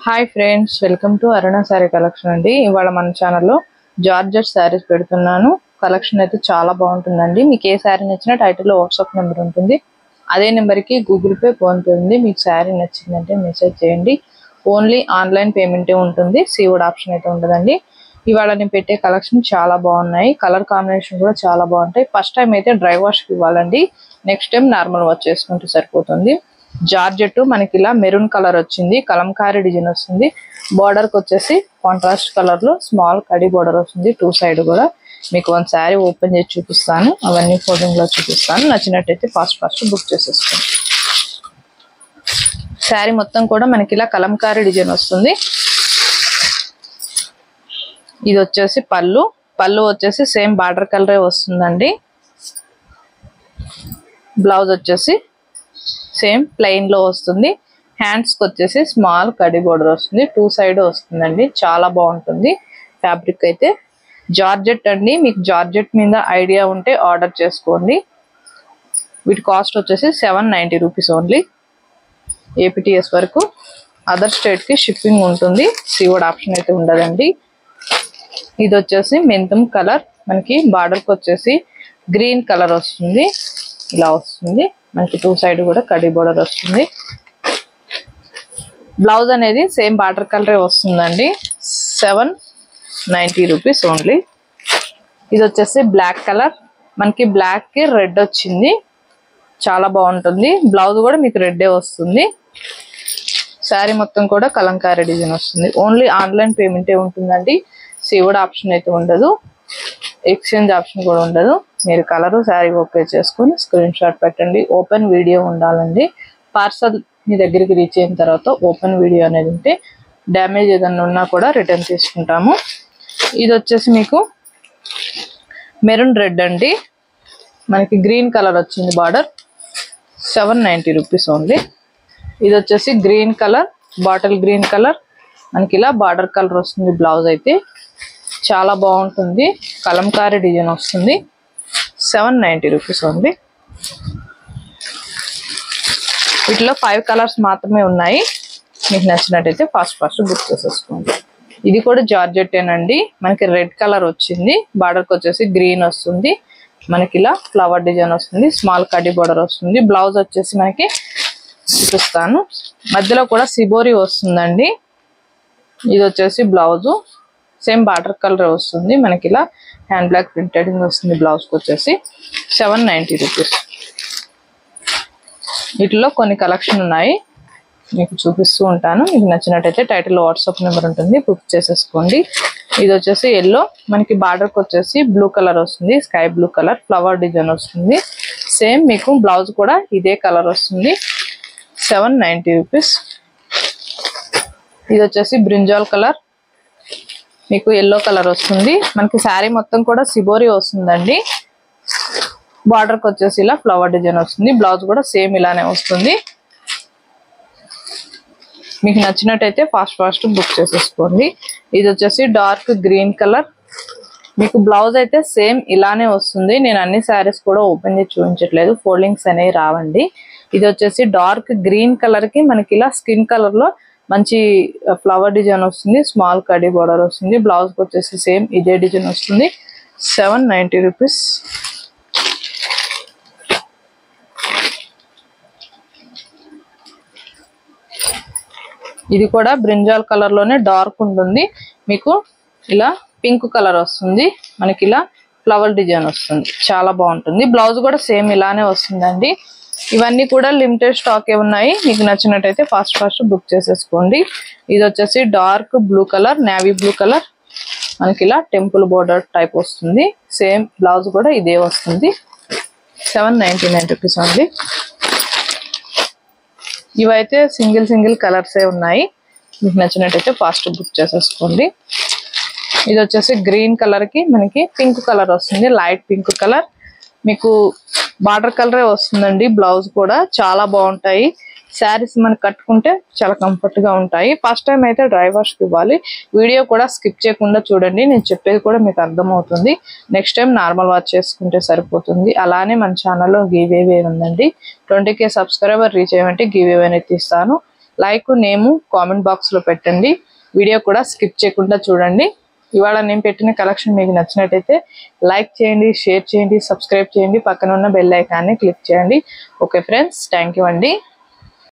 Hi friends, welcome to Aruna sorry collection అండి. ఇవాళ మన ఛానల్లో జార్జెట్ శారీస్ పెడుతున్నాను. కలెక్షన్ అయితే చాలా బాగుంటుందండి. మీకు ఏ శారీ నచ్చినా టైటిల్లో వాట్సాప్ నెంబర్ ఉంటుంది. అదే నెంబర్కి గూగుల్ పే, ఫోన్పే ఉంది. మీకు శారీ నచ్చిందంటే మెసేజ్ చేయండి. ఓన్లీ ఆన్లైన్ పేమెంటే ఉంటుంది, సీవుడ్ ఆప్షన్ అయితే ఉండదండి. ఇవాళ నేను పెట్టే కలెక్షన్ చాలా బాగున్నాయి. కలర్ కాంబినేషన్ కూడా చాలా బాగుంటాయి. ఫస్ట్ టైం అయితే డ్రై వాష్కి ఇవ్వాలండి. నెక్స్ట్ టైం నార్మల్ వాష్ చేసుకుంటే సరిపోతుంది. జార్జెట్ మనకి ఇలా మెరూన్ కలర్ వచ్చింది, కలంకారీ డిజైన్ వస్తుంది. బార్డర్ కి వచ్చేసి కాంట్రాస్ట్ కలర్ లో స్మాల్ కడి బార్డర్ వస్తుంది. టూ సైడ్ కూడా మీకు వన్ శారీ ఓపెన్ చేసి చూపిస్తాను, అవన్నీ ఫోల్డింగ్ లో చూపిస్తాను. నచ్చినట్టయితే ఫాస్ట్ బుక్ చేసేసుకోండి. శారీ మొత్తం కూడా మనకి ఇలా కలంకారీ డిజైన్ వస్తుంది. ఇది వచ్చేసి పళ్ళు వచ్చేసి సేమ్ బార్డర్ కలరే వస్తుందండి. బ్లౌజ్ వచ్చేసి సేమ్ ప్లెయిన్ లో వస్తుంది. హ్యాండ్స్ కి వచ్చేసి స్మాల్ కడి బోర్డర్ వస్తుంది. టూ సైడ్ వస్తుందండి. చాలా బాగుంటుంది ఫ్యాబ్రిక్ అయితే. జార్జెట్ అండి, మీకు జార్జెట్ మీద ఐడియా ఉంటే ఆర్డర్ చేసుకోండి. వీటి కాస్ట్ వచ్చేసి 790 రూపీస్ ఓన్లీ. ఏపీటీఎస్ వరకు. అదర్ స్టేట్ కి షిప్పింగ్ ఉంటుంది, సీవుడ్ ఆప్షన్ అయితే ఉండదండి. ఇది వచ్చేసి మెంతం కలర్, మనకి బార్డర్ కి వచ్చేసి గ్రీన్ కలర్ వస్తుంది. ఇలా వస్తుంది మనకి. టూ సైడ్ కూడా కడి బోర్డర్ వస్తుంది. బ్లౌజ్ అనేది సేమ్ బార్డర్ కలరే వస్తుందండి. 790 రూపీస్ ఓన్లీ. ఇది వచ్చేసి బ్లాక్ కలర్, మనకి బ్లాక్ కి రెడ్ వచ్చింది. చాలా బాగుంటుంది. బ్లౌజ్ కూడా మీకు రెడ్డే వస్తుంది. శారీ మొత్తం కూడా కలంకారీ డిజైన్ వస్తుంది. ఓన్లీ ఆన్లైన్ పేమెంటే ఉంటుందండి, సీవుడ్ ఆప్షన్ అయితే ఉండదు, ఎక్స్చేంజ్ ఆప్షన్ కూడా ఉండదు. మీరు కలరు శారీ ఓకే చేసుకుని స్క్రీన్ షాట్ పెట్టండి. ఓపెన్ వీడియో ఉండాలండి. పార్సల్ మీ దగ్గరికి రీచ్ అయిన తర్వాత ఓపెన్ వీడియో అనేది ఉంటే డ్యామేజ్ ఏదైనా ఉన్నా కూడా రిటర్న్ తీసుకుంటాము. ఇది వచ్చేసి మీకు మెరూన్ రెడ్ అండి, మనకి గ్రీన్ కలర్ వచ్చింది బార్డర్. 790 rupees only. ఇది వచ్చేసి green colour, bottle green colour, మనకి ఇలా బార్డర్ కలర్ వస్తుంది. బ్లౌజ్ అయితే చాలా బాగుంటుంది, కలంకారీ డిజైన్ వస్తుంది. 790 రూపీస్ ఓన్లీ. వీటిలో 5 కలర్స్ మాత్రమే ఉన్నాయి. మీకు నచ్చినట్టయితే ఫాస్ట్ బుక్ చేసేసుకోండి. ఇది కూడా జార్జెట్టేనండి, మనకి రెడ్ కలర్ వచ్చింది. బార్డర్కి వచ్చేసి గ్రీన్ వస్తుంది. మనకి ఇలా ఫ్లవర్ డిజైన్ వస్తుంది. స్మాల్ కడి బార్డర్ వస్తుంది. బ్లౌజ్ వచ్చేసి మనకి చూపిస్తాను, మధ్యలో కూడా సిబోరి వస్తుందండి. ఇది వచ్చేసి బ్లౌజు సేమ్ బార్డర్ కలర్ వస్తుంది. మనకి ఇలా హ్యాండ్ బ్లాక్ ప్రింటెడ్ వస్తుంది. బ్లౌజ్కి వచ్చేసి 790 రూపీస్. వీటిలో కొన్ని కలెక్షన్ ఉన్నాయి, మీకు చూపిస్తూ ఉంటాను. మీకు నచ్చినట్టయితే టైటిల్లో వాట్సాప్ నెంబర్ ఉంటుంది, బుక్ చేసేసుకోండి. ఇది వచ్చేసి ఎల్లో, మనకి బార్డర్కి వచ్చేసి బ్లూ కలర్ వస్తుంది. Sky blue colour flower design వస్తుంది. సేమ్ మీకు బ్లౌజ్ కూడా ఇదే కలర్ వస్తుంది. 790 రూపీస్. ఇది వచ్చేసి బ్రింజాల్ కలర్, మీకు ఎల్లో కలర్ వస్తుంది. మనకి శారీ మొత్తం కూడా సిబోరి వస్తుందండి. బార్డర్కి వచ్చేసి ఇలా ఫ్లవర్ డిజైన్ వస్తుంది. బ్లౌజ్ కూడా సేమ్ ఇలానే వస్తుంది. మీకు నచ్చినట్టయితే ఫాస్ట్ బుక్ చేసేసుకోండి. ఇది వచ్చేసి డార్క్ గ్రీన్ కలర్, మీకు బ్లౌజ్ అయితే సేమ్ ఇలానే వస్తుంది. నేను అన్ని శారీస్ కూడా ఓపెన్ చేసి చూపించట్లేదు, ఫోల్డింగ్స్ అనేవి రావండి. ఇది వచ్చేసి డార్క్ గ్రీన్ కలర్ కి మనకి ఇలా స్కిన్ కలర్ లో మంచి ఫ్లవర్ డిజైన్ వస్తుంది. స్మాల్ కడి బోర్డర్ వస్తుంది. బ్లౌజ్ వచ్చేసి సేమ్ ఇదే డిజైన్ వస్తుంది. 790 రూపీస్. ఇది కూడా బ్రింజాల్ కలర్ లోనే డార్క్ ఉంటుంది. మీకు ఇలా పింక్ కలర్ వస్తుంది. మనకి ఇలా ఫ్లవర్ డిజైన్ వస్తుంది. చాలా బాగుంటుంది. బ్లౌజ్ కూడా సేమ్ ఇలానే వస్తుందండి. ఇవన్నీ కూడా లిమిటెడ్ స్టాకే ఉన్నాయి. మీకు నచ్చినట్టయితే ఫాస్ట్ బుక్ చేసేసుకోండి. ఇది వచ్చేసి dark blue colour, navy blue colour, మనకి ఇలా టెంపుల్ బోర్డర్ టైప్ వస్తుంది. సేమ్ బ్లౌజ్ కూడా ఇదే వస్తుంది. 799 రూపీస్ ఓన్లీ. ఇవైతే సింగిల్ కలర్సే ఉన్నాయి. మీకు నచ్చినట్టయితే ఫాస్ట్ బుక్ చేసేసుకోండి. ఇది వచ్చేసి గ్రీన్ కలర్ కి మనకి పింక్ కలర్ వస్తుంది. లైట్ పింక్ కలర్, మీకు బార్డర్ కలరే వస్తుందండి. బ్లౌజ్ కూడా చాలా బాగుంటాయి. శారీస్ మనకి కట్టుకుంటే చాలా కంఫర్ట్ గా ఉంటాయి. ఫస్ట్ టైం అయితే డ్రై వాష్ కి ఇవ్వాలి. వీడియో కూడా స్కిప్ చేయకుండా చూడండి, నేను చెప్పేది కూడా మీకు అర్థమవుతుంది. నెక్స్ట్ టైం నార్మల్ వాష్ చేసుకుంటే సరిపోతుంది. అలానే మన ఛానల్లో గివ్ అవే ఉందండి. 20K సబ్స్క్రైబర్ రీచ్ అయ్యంటే గివ్ అవే అనేది ఇస్తాను. లైక్ నేమ్ కామెంట్ బాక్స్ లో పెట్టండి. వీడియో కూడా స్కిప్ చేయకుండా చూడండి. ఇవాళ నేను పెట్టిన కలెక్షన్ మీకు నచ్చినట్టయితే లైక్ చేయండి, షేర్ చేయండి, సబ్స్క్రైబ్ చేయండి, పక్కన ఉన్న బెల్ ఐకాన్ని క్లిక్ చేయండి. ఓకే ఫ్రెండ్స్, థ్యాంక్ యూ అండి.